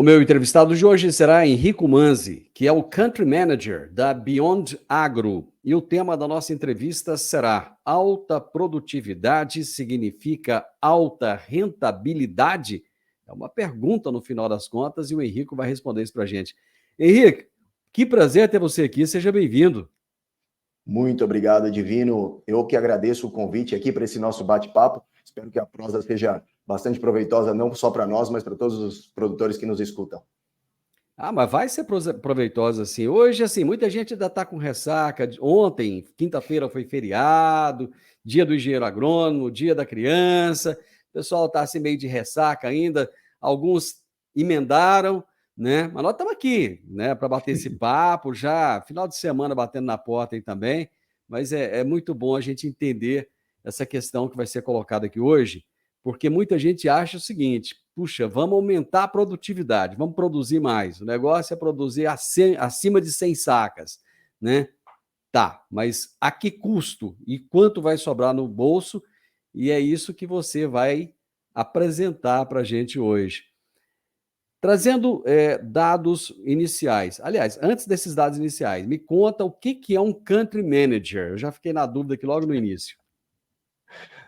O meu entrevistado de hoje será Henrico Manzi, que é o Country Manager da Beyond Agro. E o tema da nossa entrevista será: alta produtividade significa alta rentabilidade? É uma pergunta no final das contas e o Henrico vai responder isso para a gente. Henrico, que prazer ter você aqui, seja bem-vindo. Muito obrigado, Divino. Eu que agradeço o convite aqui para esse nosso bate-papo. Espero que a prosa seja bastante proveitosa, não só para nós, mas para todos os produtores que nos escutam. Mas vai ser proveitosa, assim. Hoje, assim, muita gente ainda está com ressaca. Ontem, quinta-feira, foi feriado, dia do engenheiro agrônomo, dia da criança. O pessoal está assim meio de ressaca ainda. Alguns emendaram, né? Mas nós estamos aqui, né, para bater esse papo já. Final de semana batendo na porta aí também. Mas é muito bom a gente entender essa questão que vai ser colocada aqui hoje, porque muita gente acha o seguinte: puxa, vamos aumentar a produtividade, vamos produzir mais. O negócio é produzir acima de 100 sacas, né? Tá, mas a que custo e quanto vai sobrar no bolso? E é isso que você vai apresentar para a gente hoje. Trazendo dados iniciais. Aliás, antes desses dados iniciais, me conta o que é um Country Manager. Eu já fiquei na dúvida aqui logo no início.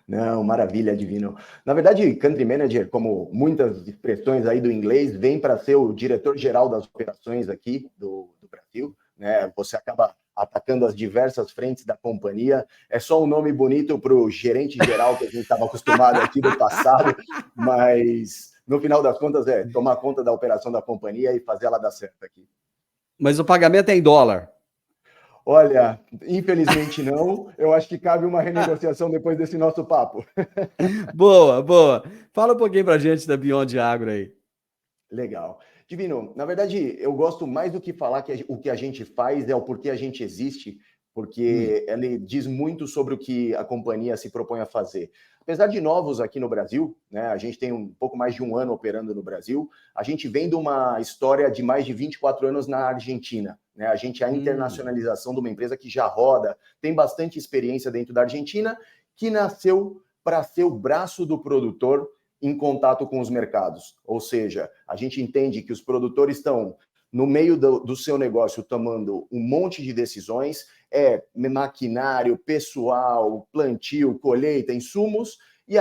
Não, maravilha, Divino. Na verdade, Country Manager, como muitas expressões aí do inglês, vem para ser o diretor-geral das operações aqui do Brasil, né? Você acaba atacando as diversas frentes da companhia. É só um nome bonito para o gerente-geral que a gente estava acostumado aqui do passado, mas no final das contas é tomar conta da operação da companhia e fazer ela dar certo aqui. Mas o pagamento é em dólar. Olha, infelizmente não. Eu acho que cabe uma renegociação depois desse nosso papo. Boa, boa. Fala um pouquinho para a gente da Beyond Agro aí. Legal. Divino, na verdade, eu gosto mais do que falar que o que a gente faz é o porquê a gente existe, porque ele diz muito sobre o que a companhia se propõe a fazer. Apesar de novos aqui no Brasil, né, a gente tem um pouco mais de um ano operando no Brasil, a gente vem de uma história de mais de 24 anos na Argentina. Né? A gente é a internacionalização de uma empresa que já roda, tem bastante experiência dentro da Argentina, que nasceu para ser o braço do produtor em contato com os mercados. Ou seja, a gente entende que os produtores estão no meio do seu negócio tomando um monte de decisões, maquinário, pessoal, plantio, colheita, insumos, e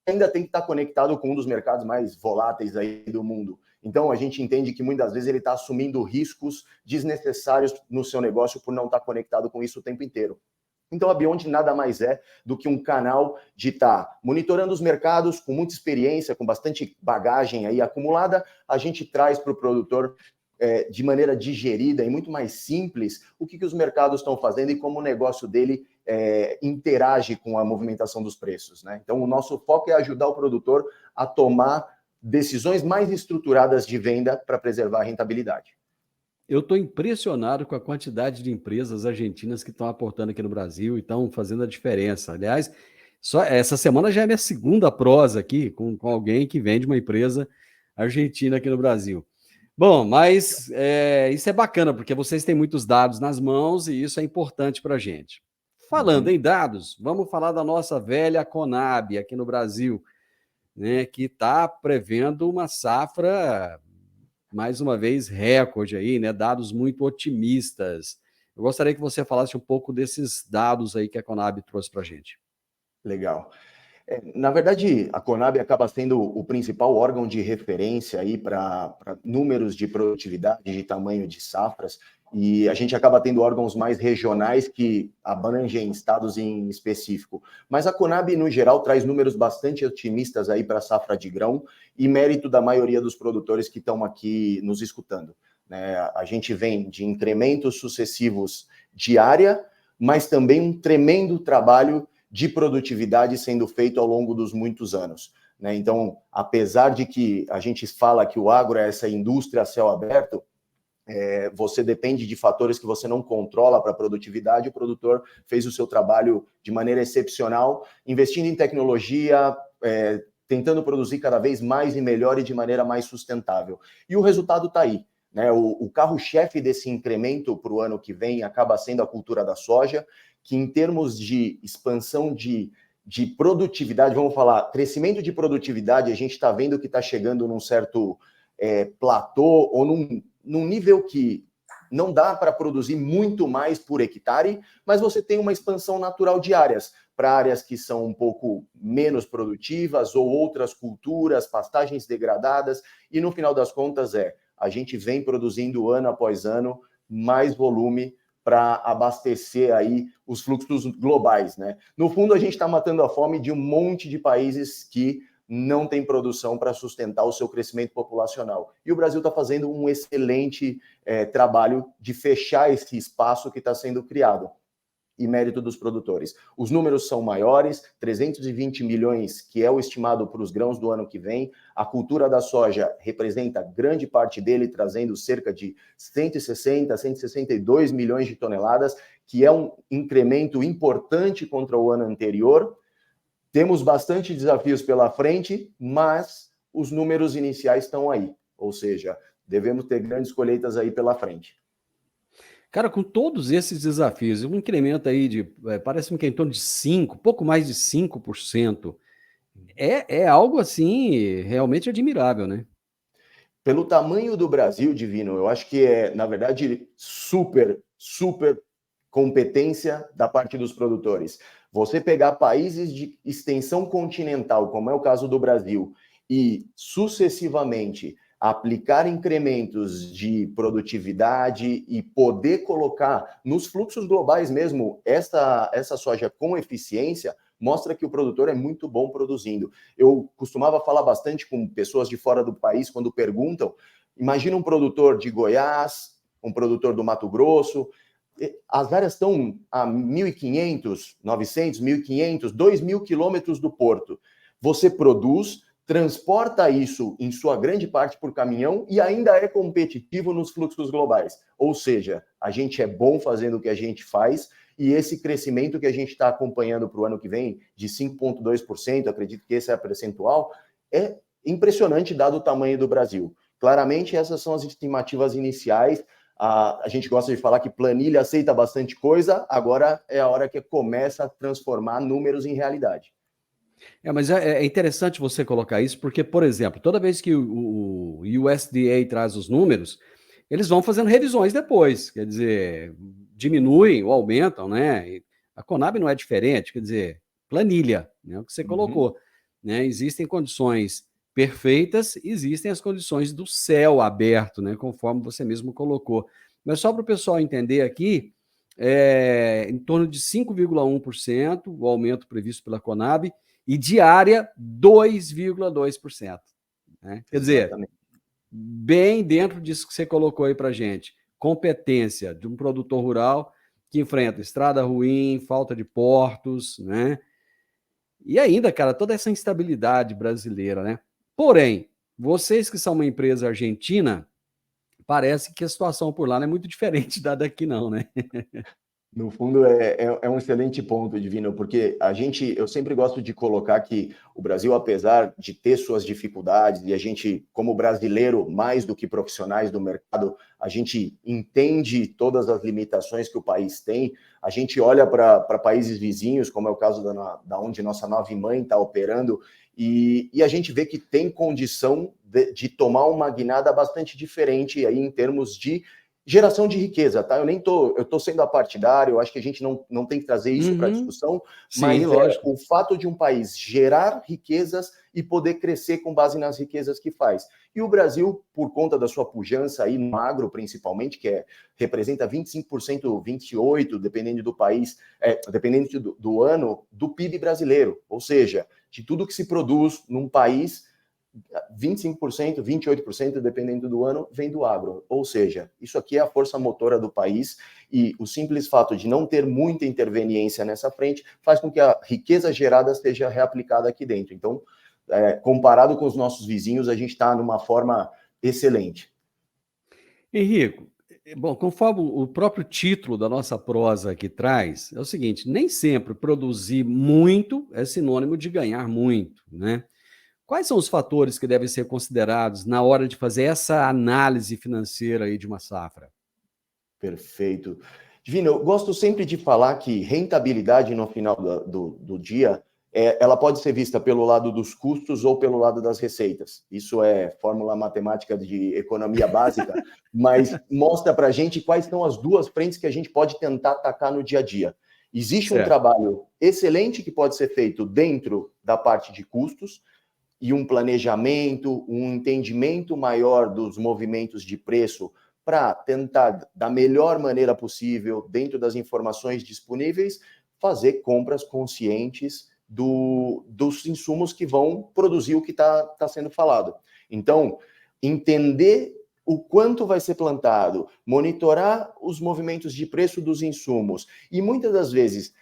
ainda tem que estar conectado com um dos mercados mais voláteis aí do mundo. Então, a gente entende que muitas vezes ele está assumindo riscos desnecessários no seu negócio por não estar conectado com isso o tempo inteiro. Então, a Beyond nada mais é do que um canal de estar monitorando os mercados com muita experiência, com bastante bagagem aí acumulada. A gente traz para o produtor de maneira digerida e muito mais simples o que os mercados estão fazendo e como o negócio dele interage com a movimentação dos preços. Né? Então, o nosso foco é ajudar o produtor a tomar decisões mais estruturadas de venda para preservar a rentabilidade. Eu estou impressionado com a quantidade de empresas argentinas que estão aportando aqui no Brasil e estão fazendo a diferença. Aliás, só essa semana já é minha segunda prosa aqui com alguém que vende uma empresa argentina aqui no Brasil. Bom, mas isso é bacana, porque vocês têm muitos dados nas mãos e isso é importante para a gente. Falando em dados, vamos falar da nossa velha Conab aqui no Brasil, né, que está prevendo uma safra, mais uma vez, recorde aí, né? Dados muito otimistas. Eu gostaria que você falasse um pouco desses dados aí que a Conab trouxe para a gente. Legal. Na verdade, a Conab acaba sendo o principal órgão de referência aí para números de produtividade, de tamanho de safras, e a gente acaba tendo órgãos mais regionais que abrangem estados em específico. Mas a Conab, no geral, traz números bastante otimistas aí para a safra de grão e mérito da maioria dos produtores que estão aqui nos escutando. Né? A gente vem de incrementos sucessivos de área, mas também um tremendo trabalho de produtividade sendo feito ao longo dos muitos anos. Né? Então, apesar de que a gente fala que o agro é essa indústria a céu aberto, você depende de fatores que você não controla para a produtividade, o produtor fez o seu trabalho de maneira excepcional, investindo em tecnologia, tentando produzir cada vez mais e melhor e de maneira mais sustentável. E o resultado está aí. Né? O carro-chefe desse incremento para o ano que vem acaba sendo a cultura da soja, que em termos de expansão de produtividade, vamos falar, crescimento de produtividade, a gente está vendo que está chegando num certo platô ou num nível que não dá para produzir muito mais por hectare, mas você tem uma expansão natural de áreas, para áreas que são um pouco menos produtivas ou outras culturas, pastagens degradadas, e no final das contas a gente vem produzindo ano após ano mais volume para abastecer aí os fluxos globais, né? No fundo, a gente está matando a fome de um monte de países que não tem produção para sustentar o seu crescimento populacional. E o Brasil está fazendo um excelente trabalho de fechar esse espaço que está sendo criado, e mérito dos produtores. Os números são maiores, 320 milhões, que é o estimado para os grãos do ano que vem. A cultura da soja representa grande parte dele, trazendo cerca de 160, 162 milhões de toneladas, que é um incremento importante contra o ano anterior. Temos bastante desafios pela frente, mas os números iniciais estão aí. Ou seja, devemos ter grandes colheitas aí pela frente. Cara, com todos esses desafios, um incremento aí de, parece-me que é em torno de 5, pouco mais de 5%, é algo assim realmente admirável, né? Pelo tamanho do Brasil, Divino, eu acho que na verdade, super competência da parte dos produtores. Você pegar países de extensão continental, como é o caso do Brasil, e sucessivamente aplicar incrementos de produtividade e poder colocar nos fluxos globais mesmo essa soja com eficiência, mostra que o produtor é muito bom produzindo. Eu costumava falar bastante com pessoas de fora do país quando perguntam, imagina um produtor de Goiás, um produtor do Mato Grosso, as áreas estão a 1.500, 900, 1.500, 2.000 quilômetros do porto. Você produz, transporta isso em sua grande parte por caminhão e ainda é competitivo nos fluxos globais. Ou seja, a gente é bom fazendo o que a gente faz e esse crescimento que a gente está acompanhando para o ano que vem, de 5,2%, acredito que esse é a percentual, é impressionante dado o tamanho do Brasil. Claramente, essas são as estimativas iniciais. A gente gosta de falar que planilha aceita bastante coisa, agora é a hora que começa a transformar números em realidade. Mas é interessante você colocar isso, porque, por exemplo, toda vez que o USDA traz os números, eles vão fazendo revisões depois, quer dizer, diminuem ou aumentam, né? E a Conab não é diferente, quer dizer, planilha, né? O que você colocou, né? Existem condições perfeitas, existem as condições do céu aberto, né? Conforme você mesmo colocou. Mas só para o pessoal entender aqui, em torno de 5,1% o aumento previsto pela Conab, e diária 2,2%. Né? Quer dizer, bem dentro disso que você colocou aí para gente. Competência de um produtor rural que enfrenta estrada ruim, falta de portos, né? E ainda, cara, toda essa instabilidade brasileira, né? Porém, vocês que são uma empresa argentina, parece que a situação por lá não é muito diferente da daqui, não, né? No fundo, é um excelente ponto, Divino, porque eu sempre gosto de colocar que o Brasil, apesar de ter suas dificuldades, e a gente, como brasileiro, mais do que profissionais do mercado, a gente entende todas as limitações que o país tem, a gente olha para países vizinhos, como é o caso da onde nossa nave mãe está operando, e a gente vê que tem condição de tomar uma guinada bastante diferente aí em termos de geração de riqueza, tá? Eu tô sendo apartidário, eu acho que a gente não tem que trazer isso para a discussão, mas lógico. O fato de um país gerar riquezas e poder crescer com base nas riquezas que faz. E o Brasil, por conta da sua pujança aí no agro, principalmente, que representa 25%, 28%, dependendo do país, dependendo do ano, do PIB brasileiro. Ou seja, de tudo que se produz num país, 25%, 28%, dependendo do ano, vem do agro. Ou seja, isso aqui é a força motora do país e o simples fato de não ter muita interveniência nessa frente faz com que a riqueza gerada esteja reaplicada aqui dentro. Então, comparado com os nossos vizinhos, a gente está numa forma excelente. Henrico, bom, conforme o próprio título da nossa prosa aqui traz, é o seguinte: nem sempre produzir muito é sinônimo de ganhar muito, né? Quais são os fatores que devem ser considerados na hora de fazer essa análise financeira aí de uma safra? Perfeito. Divino, eu gosto sempre de falar que rentabilidade no final do dia ela pode ser vista pelo lado dos custos ou pelo lado das receitas. Isso é fórmula matemática de economia básica, mas mostra para a gente quais são as duas frentes que a gente pode tentar atacar no dia a dia. Existe um trabalho excelente que pode ser feito dentro da parte de custos e um planejamento, um entendimento maior dos movimentos de preço para tentar, da melhor maneira possível, dentro das informações disponíveis, fazer compras conscientes dos insumos que vão produzir o que está sendo falado. Então, entender o quanto vai ser plantado, monitorar os movimentos de preço dos insumos. E muitas das vezes,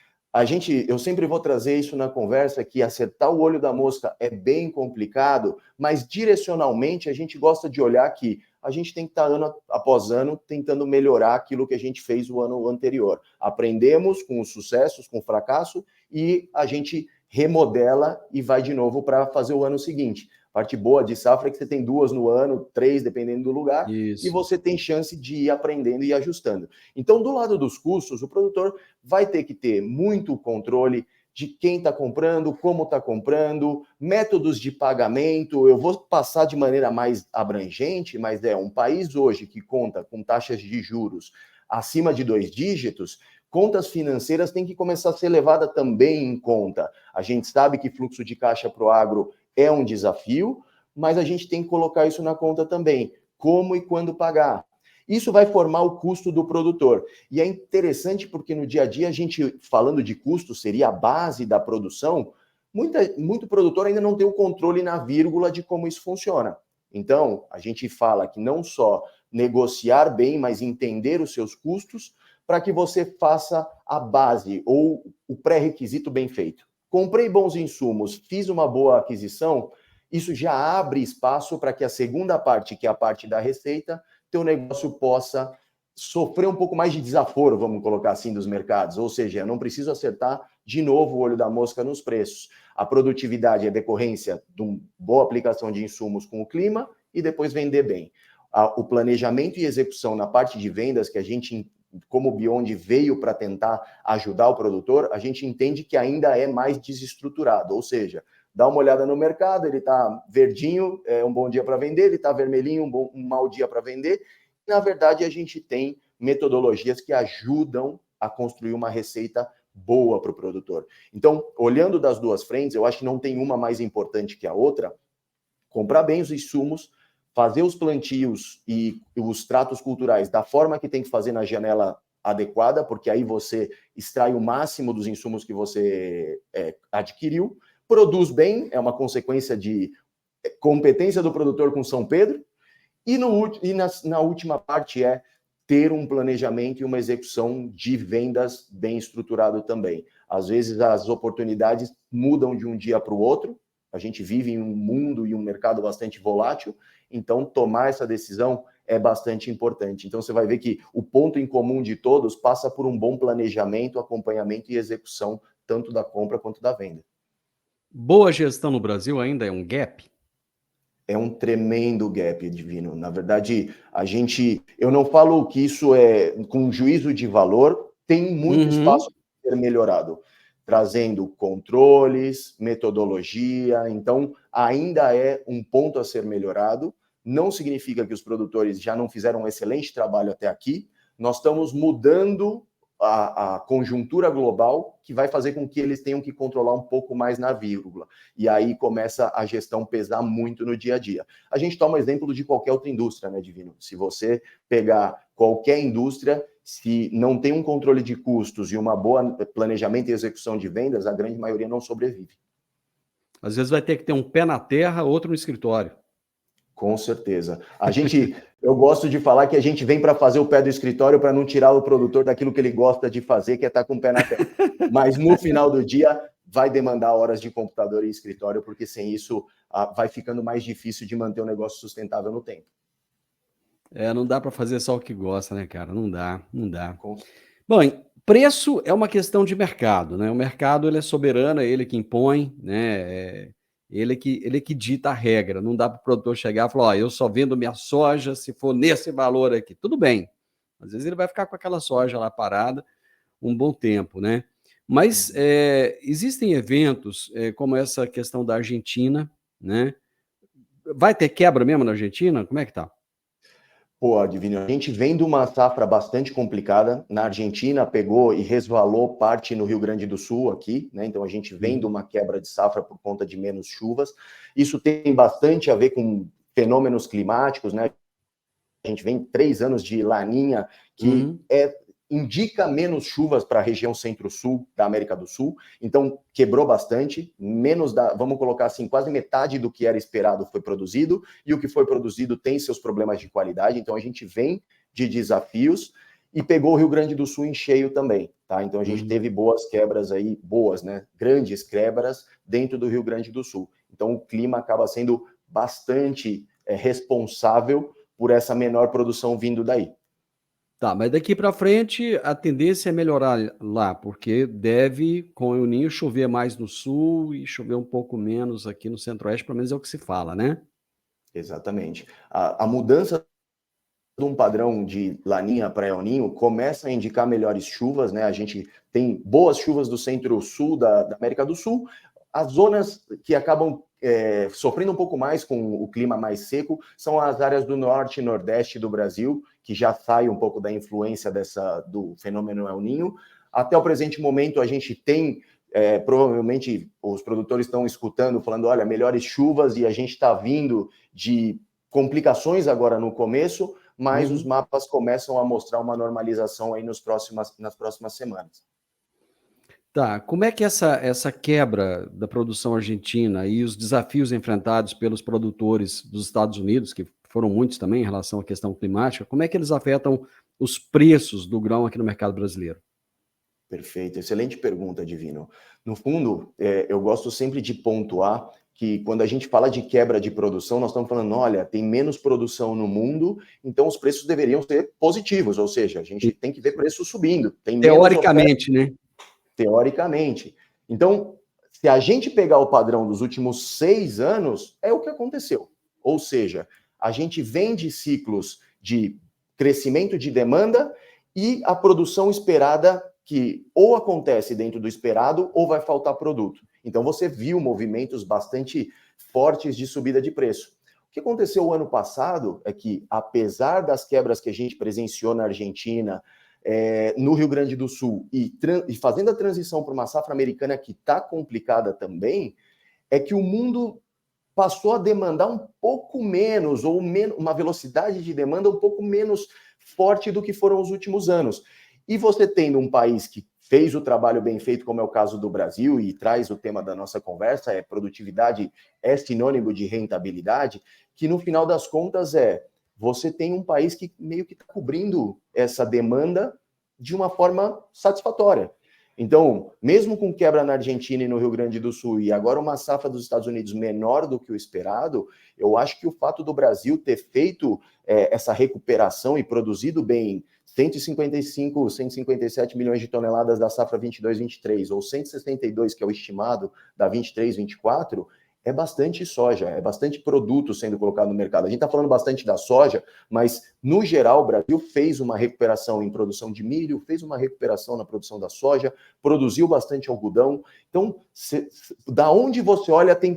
eu sempre vou trazer isso na conversa, que acertar o olho da mosca é bem complicado, mas direcionalmente a gente gosta de olhar que a gente tem que estar ano após ano tentando melhorar aquilo que a gente fez o ano anterior. Aprendemos com os sucessos, com o fracasso, e a gente remodela e vai de novo para fazer o ano seguinte. A parte boa de safra é que você tem 2 no ano, 3, dependendo do lugar, e você tem chance de ir aprendendo e ajustando. Então, do lado dos custos, o produtor vai ter que ter muito controle de quem está comprando, como está comprando, métodos de pagamento. Eu vou passar de maneira mais abrangente, mas um país hoje que conta com taxas de juros acima de 2 dígitos, contas financeiras têm que começar a ser levada também em conta. A gente sabe que fluxo de caixa para o agro é um desafio, mas a gente tem que colocar isso na conta também. Como e quando pagar. Isso vai formar o custo do produtor. E é interessante porque no dia a dia, a gente, falando de custo, seria a base da produção, muito produtor ainda não tem o controle na vírgula de como isso funciona. Então, a gente fala que não só negociar bem, mas entender os seus custos para que você faça a base ou o pré-requisito bem feito. Comprei bons insumos, fiz uma boa aquisição, isso já abre espaço para que a segunda parte, que é a parte da receita, teu negócio possa sofrer um pouco mais de desaforo, vamos colocar assim, dos mercados. Ou seja, eu não preciso acertar de novo o olho da mosca nos preços. A produtividade é decorrência de uma boa aplicação de insumos com o clima e depois vender bem. O planejamento e execução na parte de vendas, que a gente, como o Beyond veio para tentar ajudar o produtor, a gente entende que ainda é mais desestruturado. Ou seja, dá uma olhada no mercado, ele está verdinho, é um bom dia para vender, ele está vermelhinho, um mau dia para vender. Na verdade, a gente tem metodologias que ajudam a construir uma receita boa para o produtor. Então, olhando das duas frentes, eu acho que não tem uma mais importante que a outra. Comprar bem os insumos, fazer os plantios e os tratos culturais da forma que tem que fazer na janela adequada, porque aí você extrai o máximo dos insumos que você adquiriu, produz bem, é uma consequência de competência do produtor com São Pedro, e na última parte é ter um planejamento e uma execução de vendas bem estruturado também. Às vezes as oportunidades mudam de um dia para o outro, a gente vive em um mundo e um mercado bastante volátil, então tomar essa decisão é bastante importante. Então você vai ver que o ponto em comum de todos passa por um bom planejamento, acompanhamento e execução, tanto da compra quanto da venda. Boa gestão no Brasil ainda é um gap? É um tremendo gap, Divino. Na verdade, eu não falo que isso é com juízo de valor, tem muito espaço para ser melhorado, trazendo controles, metodologia, então ainda é um ponto a ser melhorado. Não significa que os produtores já não fizeram um excelente trabalho até aqui. Nós estamos mudando a conjuntura global, que vai fazer com que eles tenham que controlar um pouco mais na vírgula. E aí começa a gestão pesar muito no dia a dia. A gente toma exemplo de qualquer outra indústria, né, Divino? Se você pegar qualquer indústria, se não tem um controle de custos e uma boa planejamento e execução de vendas, a grande maioria não sobrevive. Às vezes vai ter que ter um pé na terra, outro no escritório. Com certeza. Eu gosto de falar que a gente vem para fazer o pé do escritório para não tirar o produtor daquilo que ele gosta de fazer, que é estar com o pé na terra. Mas no final do dia vai demandar horas de computador e escritório, porque sem isso vai ficando mais difícil de manter o negócio sustentável no tempo. Não dá para fazer só o que gosta, né, cara? Não dá. Bom, preço é uma questão de mercado, né? O mercado ele é soberano, é ele que impõe, né? Ele que dita a regra. Não dá para o produtor chegar e falar, eu só vendo minha soja se for nesse valor aqui. Tudo bem. Às vezes ele vai ficar com aquela soja lá parada um bom tempo, né? Mas existem eventos como essa questão da Argentina, né? Vai ter quebra mesmo na Argentina? Como é que tá? Pô, Divino, a gente vem de uma safra bastante complicada. Na Argentina, pegou e resvalou parte no Rio Grande do Sul aqui, né? Então a gente vem de uma quebra de safra por conta de menos chuvas. Isso tem bastante a ver com fenômenos climáticos, né? A gente vem 3 anos de laninha, que indica menos chuvas para a região centro-sul da América do Sul, então quebrou bastante, vamos colocar assim, quase metade do que era esperado foi produzido, e o que foi produzido tem seus problemas de qualidade, então a gente vem de desafios, e pegou o Rio Grande do Sul em cheio também, tá? Então a gente teve boas quebras aí, boas, né? Grandes quebras dentro do Rio Grande do Sul. Então o clima acaba sendo bastante responsável por essa menor produção vindo daí. Tá, mas daqui para frente a tendência é melhorar lá, porque deve, com o Ninho, chover mais no sul e chover um pouco menos aqui no centro-oeste, pelo menos é o que se fala, né? Exatamente. A mudança de um padrão de Laninha para El Ninho começa a indicar melhores chuvas, né? A gente tem boas chuvas do centro-sul da América do Sul. As zonas que acabam sofrendo um pouco mais com o clima mais seco são as áreas do norte e nordeste do Brasil, que já sai um pouco da influência do fenômeno El Ninho. Até o presente momento, a gente tem, provavelmente, os produtores estão escutando, falando, olha, melhores chuvas, e a gente está vindo de complicações agora no começo, mas os mapas começam a mostrar uma normalização aí nas próximas semanas. Tá, como é que essa quebra da produção argentina e os desafios enfrentados pelos produtores dos Estados Unidos, que foram muitos também em relação à questão climática, como é que eles afetam os preços do grão aqui no mercado brasileiro? Perfeito, excelente pergunta, Divino. No fundo, eu gosto sempre de pontuar que quando a gente fala de quebra de produção, nós estamos falando, olha, tem menos produção no mundo, então os preços deveriam ser positivos, ou seja, a gente tem que ver preços subindo, tem menos oferta, Teoricamente, né? teoricamente. Então, se a gente pegar o padrão dos últimos 6 anos, é o que aconteceu. Ou seja, a gente vem de ciclos de crescimento de demanda e a produção esperada que ou acontece dentro do esperado ou vai faltar produto. Então você viu movimentos bastante fortes de subida de preço. O que aconteceu o ano passado é que, apesar das quebras que a gente presenciou na Argentina, no Rio Grande do Sul, e fazendo a transição para uma safra americana que está complicada também, é que o mundo passou a demandar um pouco menos, ou uma velocidade de demanda um pouco menos forte do que foram os últimos anos. E você tendo um país que fez o trabalho bem feito, como é o caso do Brasil, e traz o tema da nossa conversa, produtividade é sinônimo de rentabilidade, que no final das contas você tem um país que meio que está cobrindo essa demanda de uma forma satisfatória. Então, mesmo com quebra na Argentina e no Rio Grande do Sul, e agora uma safra dos Estados Unidos menor do que o esperado, eu acho que o fato do Brasil ter feito essa recuperação e produzido bem 155, 157 milhões de toneladas da safra 22-23, ou 162, que é o estimado da 23-24, é bastante soja, é bastante produto sendo colocado no mercado. A gente está falando bastante da soja, mas, no geral, o Brasil fez uma recuperação em produção de milho, fez uma recuperação na produção da soja, produziu bastante algodão. Então, da onde você olha, tem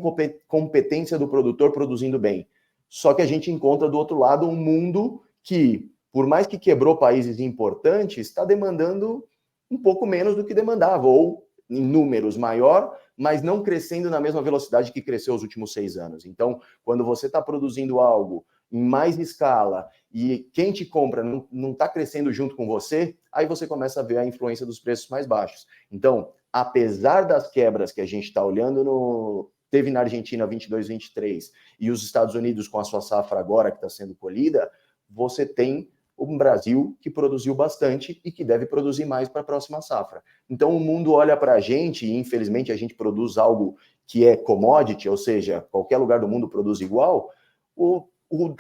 competência do produtor produzindo bem. Só que a gente encontra, do outro lado, um mundo que, por mais que quebrou países importantes, está demandando um pouco menos do que demandava, ou em números maior, mas não crescendo na mesma velocidade que cresceu os últimos 6 anos. Então, quando você está produzindo algo em mais escala e quem te compra não está crescendo junto com você, aí você começa a ver a influência dos preços mais baixos. Então, apesar das quebras que a gente está olhando teve na Argentina 22-23 e os Estados Unidos com a sua safra agora que está sendo colhida, você tem um Brasil que produziu bastante e que deve produzir mais para a próxima safra. Então o mundo olha para a gente e infelizmente a gente produz algo que é commodity, ou seja, qualquer lugar do mundo produz igual,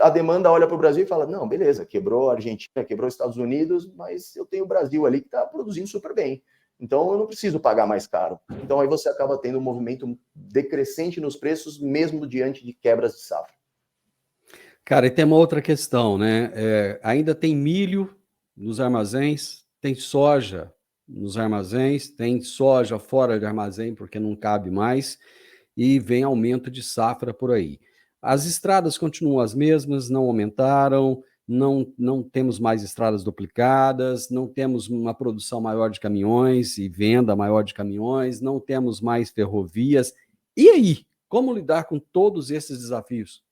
a demanda olha para o Brasil e fala, não, beleza, quebrou a Argentina, quebrou os Estados Unidos, mas eu tenho o Brasil ali que está produzindo super bem. Então eu não preciso pagar mais caro. Então aí você acaba tendo um movimento decrescente nos preços, mesmo diante de quebras de safra. Cara, e tem uma outra questão, né? Ainda tem milho nos armazéns, tem soja nos armazéns, tem soja fora de armazém porque não cabe mais, e vem aumento de safra por aí. As estradas continuam as mesmas, não aumentaram, não temos mais estradas duplicadas, não temos uma produção maior de caminhões e venda maior de caminhões, não temos mais ferrovias. E aí, como lidar com todos esses desafios?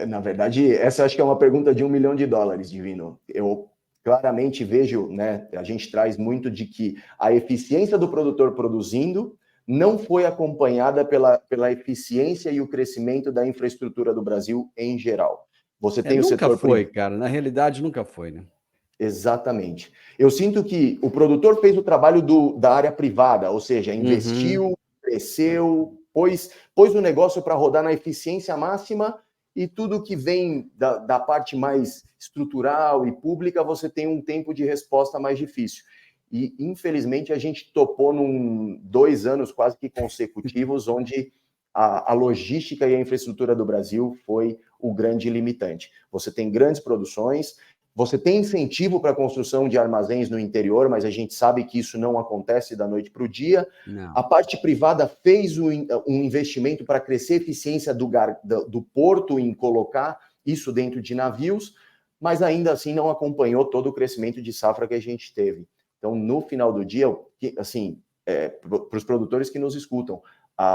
Na verdade, essa acho que é uma pergunta de $1 milhão, Divino. Eu claramente vejo, né, a gente traz muito de que a eficiência do produtor produzindo não foi acompanhada pela eficiência e o crescimento da infraestrutura do Brasil em geral. Você tem o Nunca setor foi, privado. cara. Na realidade, nunca foi, né? Exatamente. Eu sinto que o produtor fez o trabalho da área privada, ou seja, investiu, cresceu, pôs o negócio para rodar na eficiência máxima, e tudo que vem da parte mais estrutural e pública, você tem um tempo de resposta mais difícil. E, infelizmente, a gente topou 2 anos quase que consecutivos, onde a logística e a infraestrutura do Brasil foi o grande limitante. Você tem grandes produções, você tem incentivo para a construção de armazéns no interior, mas a gente sabe que isso não acontece da noite para o dia. Não. A parte privada fez um investimento para crescer a eficiência do porto em colocar isso dentro de navios, mas ainda assim não acompanhou todo o crescimento de safra que a gente teve. Então, no final do dia, assim, para os produtores que nos escutam,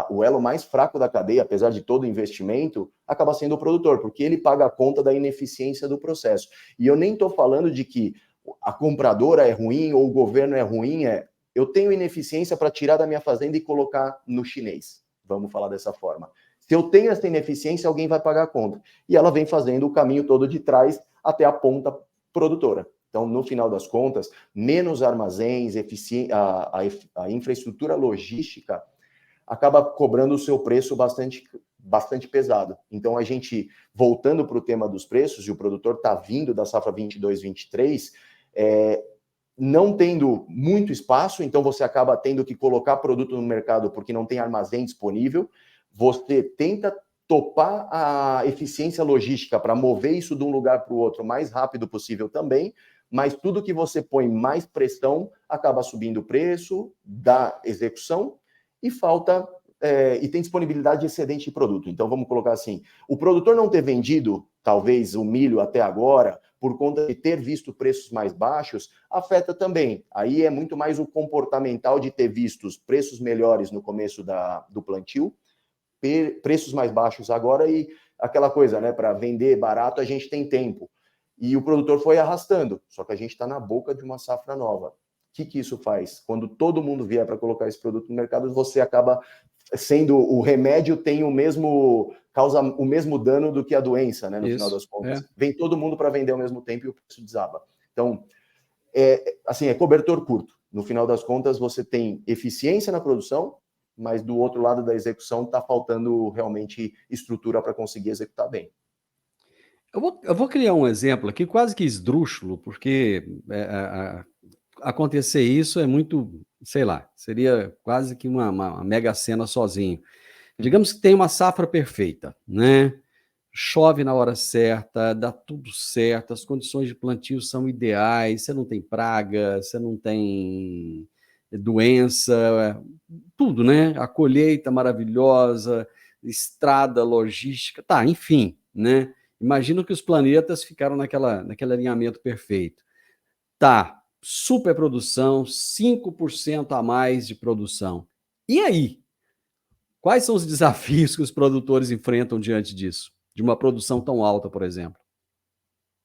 o elo mais fraco da cadeia, apesar de todo o investimento, acaba sendo o produtor, porque ele paga a conta da ineficiência do processo. E eu nem estou falando de que a compradora é ruim ou o governo é ruim, eu tenho ineficiência para tirar da minha fazenda e colocar no chinês. Vamos falar dessa forma. Se eu tenho essa ineficiência, alguém vai pagar a conta. E ela vem fazendo o caminho todo de trás até a ponta produtora. Então, no final das contas, menos armazéns, a infraestrutura logística acaba cobrando o seu preço bastante pesado. Então, a gente, voltando para o tema dos preços, e o produtor está vindo da safra 22-23, não tendo muito espaço, então você acaba tendo que colocar produto no mercado porque não tem armazém disponível, você tenta topar a eficiência logística para mover isso de um lugar para o outro o mais rápido possível também, mas tudo que você põe mais pressão acaba subindo o preço da execução e falta e tem disponibilidade de excedente de produto. Então, vamos colocar assim, o produtor não ter vendido, talvez, o milho até agora, por conta de ter visto preços mais baixos, afeta também. Aí é muito mais o comportamental de ter visto preços melhores no começo do plantio, preços mais baixos agora, e aquela coisa, né, para vender barato a gente tem tempo. E o produtor foi arrastando, só que a gente está na boca de uma safra nova. O que isso faz? Quando todo mundo vier para colocar esse produto no mercado, você acaba sendo o remédio causa o mesmo dano do que a doença, né? No final das contas, vem todo mundo para vender ao mesmo tempo e o preço desaba. Então, assim, é cobertor curto. No final das contas, você tem eficiência na produção, mas do outro lado da execução está faltando realmente estrutura para conseguir executar bem. Eu vou criar um exemplo aqui quase que esdrúxulo, porque acontecer isso é muito, sei lá, seria quase que uma mega cena sozinho. Digamos que tem uma safra perfeita, né? Chove na hora certa, dá tudo certo, as condições de plantio são ideais, você não tem praga, você não tem doença, tudo, né? A colheita maravilhosa, estrada, logística, tá, enfim, né? Imagino que os planetas ficaram naquele alinhamento perfeito. Tá, superprodução, 5% a mais de produção. E aí? Quais são os desafios que os produtores enfrentam diante disso? De uma produção tão alta, por exemplo?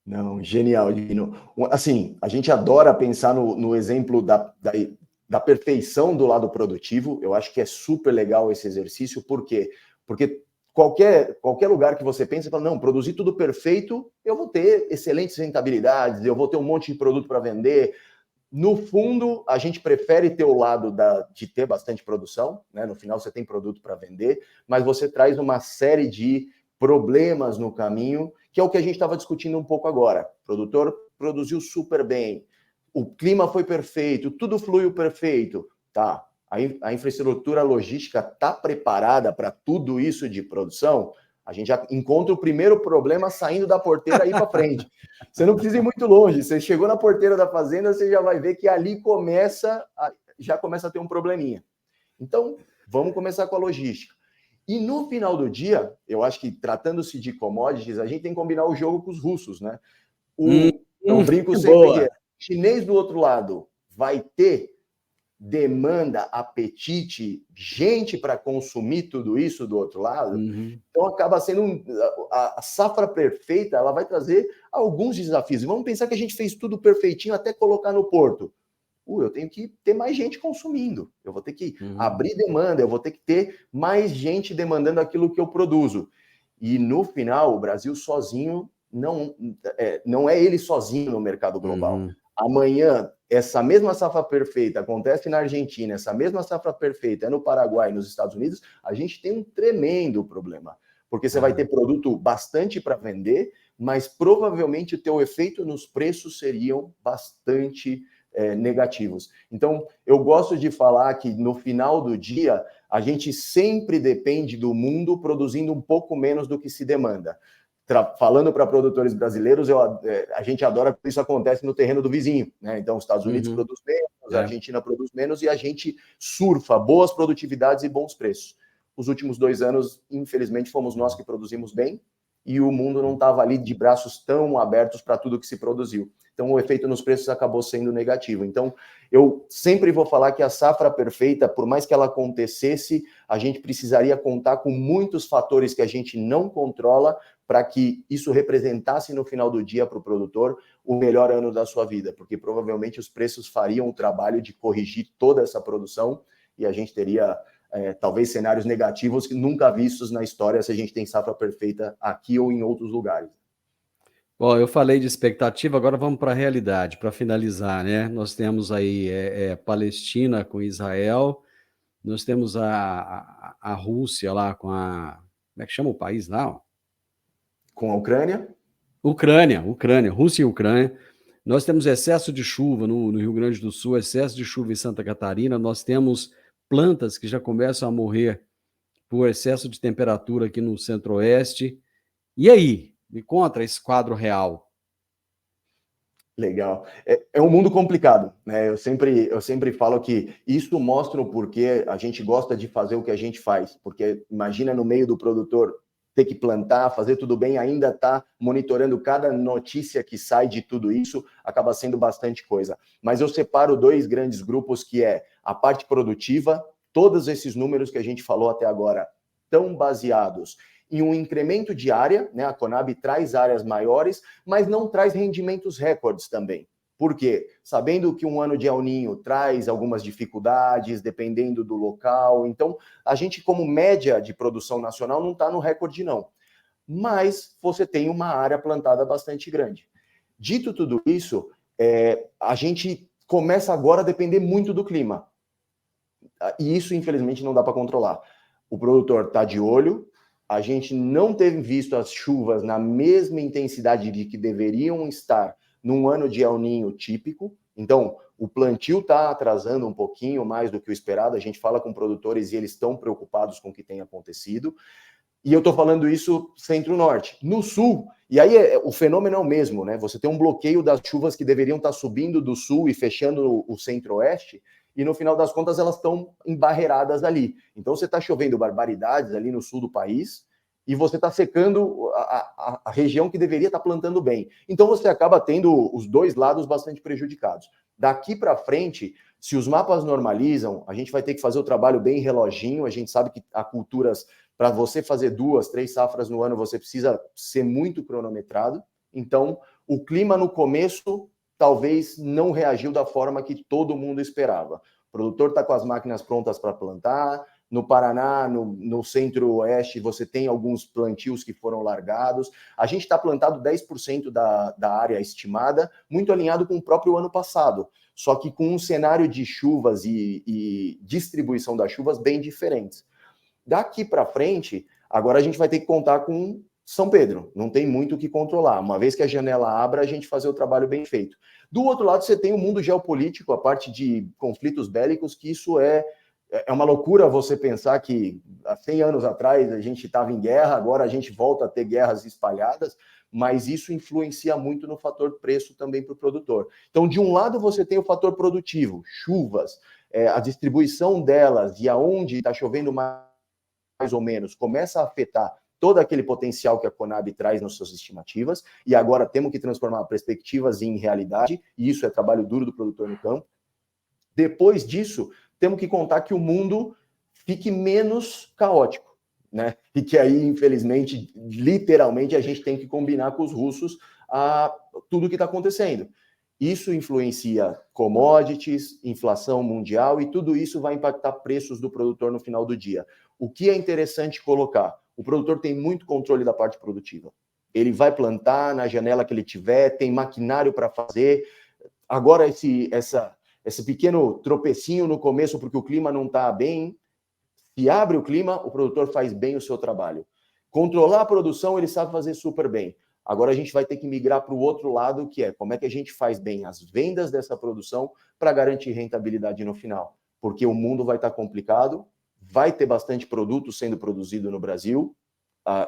Não, genial, Divino. Assim, a gente adora pensar no exemplo da perfeição do lado produtivo. Eu acho que é super legal esse exercício. Por quê? Porque qualquer lugar que você pensa, fala, não, produzir tudo perfeito, eu vou ter excelentes rentabilidades, eu vou ter um monte de produto para vender. No fundo, a gente prefere ter o lado de ter bastante produção, né? No final, você tem produto para vender, mas você traz uma série de problemas no caminho, que é o que a gente estava discutindo um pouco agora. O produtor produziu super bem, o clima foi perfeito, tudo fluiu perfeito. Tá, a infraestrutura logística está preparada para tudo isso de produção? A gente já encontra o primeiro problema saindo da porteira aí para frente. Você não precisa ir muito longe. Você chegou na porteira da fazenda, você já vai ver que ali já começa a ter um probleminha. Então, vamos começar com a logística. E no final do dia, eu acho que tratando-se de commodities, a gente tem que combinar o jogo com os russos, né? Eu brinco sempre que o chinês do outro lado vai ter demanda, apetite, gente para consumir tudo isso do outro lado. Então acaba sendo a safra perfeita, ela vai trazer alguns desafios. E vamos pensar que a gente fez tudo perfeitinho até colocar no porto. Eu tenho que ter mais gente consumindo, eu vou ter que abrir demanda, eu vou ter que ter mais gente demandando aquilo que eu produzo. E no final, o Brasil sozinho não é ele sozinho no mercado global. Amanhã, essa mesma safra perfeita acontece na Argentina, essa mesma safra perfeita é no Paraguai, nos Estados Unidos, a gente tem um tremendo problema, porque você vai ter produto bastante para vender, mas provavelmente o teu efeito nos preços seriam bastante negativos. Então, eu gosto de falar que no final do dia, a gente sempre depende do mundo produzindo um pouco menos do que se demanda. Falando para produtores brasileiros, a gente adora que isso acontece no terreno do vizinho, né? Então, os Estados Unidos produz menos, a Argentina produz menos e a gente surfa boas produtividades e bons preços. Os últimos 2 anos, infelizmente, fomos nós que produzimos bem e o mundo não estava ali de braços tão abertos para tudo que se produziu. Então, o efeito nos preços acabou sendo negativo. Então, eu sempre vou falar que a safra perfeita, por mais que ela acontecesse, a gente precisaria contar com muitos fatores que a gente não controla para que isso representasse no final do dia para o produtor o melhor ano da sua vida, porque provavelmente os preços fariam o trabalho de corrigir toda essa produção e a gente teria talvez cenários negativos que nunca vistos na história se a gente tem safra perfeita aqui ou em outros lugares. Bom, eu falei de expectativa, agora vamos para a realidade, para finalizar, né? Nós temos aí Palestina com Israel, nós temos a Rússia lá com como é que chama o país lá? Com a Ucrânia? Ucrânia, Rússia e Ucrânia. Nós temos excesso de chuva no Rio Grande do Sul, excesso de chuva em Santa Catarina, nós temos plantas que já começam a morrer por excesso de temperatura aqui no Centro-Oeste. E aí? Me conta esse quadro real. Legal. É um mundo complicado, né? Eu sempre falo que isso mostra o porquê a gente gosta de fazer o que a gente faz, porque imagina no meio do produtor ter que plantar, fazer tudo bem, ainda tá monitorando cada notícia que sai de tudo isso, acaba sendo bastante coisa. Mas eu separo 2 grandes grupos, que é a parte produtiva, todos esses números que a gente falou até agora estão baseados em um incremento de área, né? A Conab traz áreas maiores, mas não traz rendimentos recordes também. Por quê? Sabendo que um ano de El Niño traz algumas dificuldades, dependendo do local. Então, a gente, como média de produção nacional, não está no recorde, não. Mas você tem uma área plantada bastante grande. Dito tudo isso, a gente começa agora a depender muito do clima. E isso, infelizmente, não dá para controlar. O produtor está de olho, a gente não teve visto as chuvas na mesma intensidade de que deveriam estar num ano de El Niño típico. Então, o plantio está atrasando um pouquinho mais do que o esperado. A gente fala com produtores e eles estão preocupados com o que tem acontecido. E eu estou falando isso centro-norte. No sul, e aí o fenômeno é o mesmo, né? Você tem um bloqueio das chuvas que deveriam estar subindo do sul e fechando o centro-oeste, e no final das contas elas estão embarreiradas ali. Então você está chovendo barbaridades ali no sul do país e você está secando a região que deveria estar plantando bem. Então você acaba tendo os 2 lados bastante prejudicados. Daqui para frente, se os mapas normalizam, a gente vai ter que fazer o trabalho bem reloginho. A gente sabe que há culturas, para você fazer 2, 3 safras no ano, você precisa ser muito cronometrado. Então, o clima no começo talvez não reagiu da forma que todo mundo esperava. O produtor está com as máquinas prontas para plantar. No Paraná, no centro-oeste, você tem alguns plantios que foram largados. A gente está plantado 10% da área estimada, muito alinhado com o próprio ano passado, só que com um cenário de chuvas e distribuição das chuvas bem diferentes. Daqui para frente, agora a gente vai ter que contar com São Pedro, não tem muito o que controlar. Uma vez que a janela abra, a gente fazer o trabalho bem feito. Do outro lado, você tem o mundo geopolítico, a parte de conflitos bélicos, que isso É uma loucura você pensar que há 100 anos atrás a gente estava em guerra, agora a gente volta a ter guerras espalhadas, mas isso influencia muito no fator preço também para o produtor. Então, de um lado, você tem o fator produtivo, chuvas, a distribuição delas e aonde está chovendo mais ou menos, começa a afetar todo aquele potencial que a Conab traz nas suas estimativas, e agora temos que transformar perspectivas em realidade, e isso é trabalho duro do produtor no campo. Depois disso, temos que contar que o mundo fique menos caótico, né? E que aí, infelizmente, literalmente, a gente tem que combinar com os russos tudo o que está acontecendo. Isso influencia commodities, inflação mundial, e tudo isso vai impactar preços do produtor no final do dia. O que é interessante colocar? O produtor tem muito controle da parte produtiva. Ele vai plantar na janela que ele tiver, tem maquinário para fazer. Agora, esse pequeno tropecinho no começo, porque o clima não está bem, se abre o clima, o produtor faz bem o seu trabalho. Controlar a produção, ele sabe fazer super bem. Agora a gente vai ter que migrar para o outro lado, que é como é que a gente faz bem as vendas dessa produção para garantir rentabilidade no final. Porque o mundo vai estar complicado, vai ter bastante produto sendo produzido no Brasil,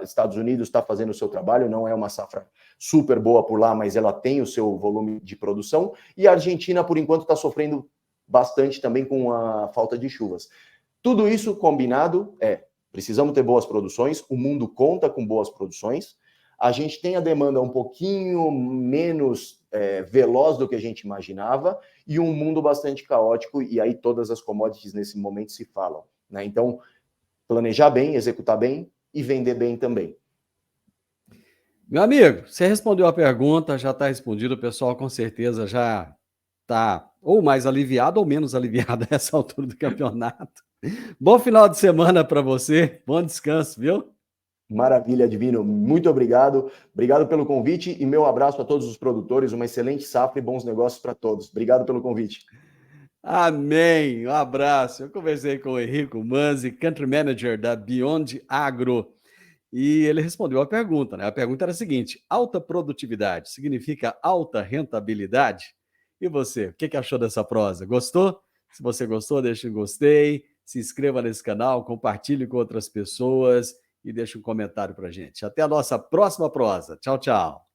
Estados Unidos está fazendo o seu trabalho, não é uma safra super boa por lá, mas ela tem o seu volume de produção, e a Argentina, por enquanto, está sofrendo bastante também com a falta de chuvas. Tudo isso combinado precisamos ter boas produções, o mundo conta com boas produções, a gente tem a demanda um pouquinho menos veloz do que a gente imaginava, e um mundo bastante caótico, e aí todas as commodities nesse momento se falam, né? Então, planejar bem, executar bem, e vender bem também. Meu amigo, você respondeu a pergunta, já está respondido, o pessoal com certeza já está ou mais aliviado ou menos aliviado a essa altura do campeonato. Bom final de semana para você, bom descanso, viu? Maravilha, Divino, muito obrigado. Obrigado pelo convite e meu abraço a todos os produtores, uma excelente safra e bons negócios para todos. Obrigado pelo convite. Amém, um abraço. Eu conversei com o Henrico Manzi, Country Manager da Beyond Agro, e ele respondeu a pergunta, né? A pergunta era a seguinte: alta produtividade significa alta rentabilidade? E você, o que achou dessa prosa? Gostou? Se você gostou, deixa um gostei, se inscreva nesse canal, compartilhe com outras pessoas e deixe um comentário para gente. Até a nossa próxima prosa. Tchau, tchau.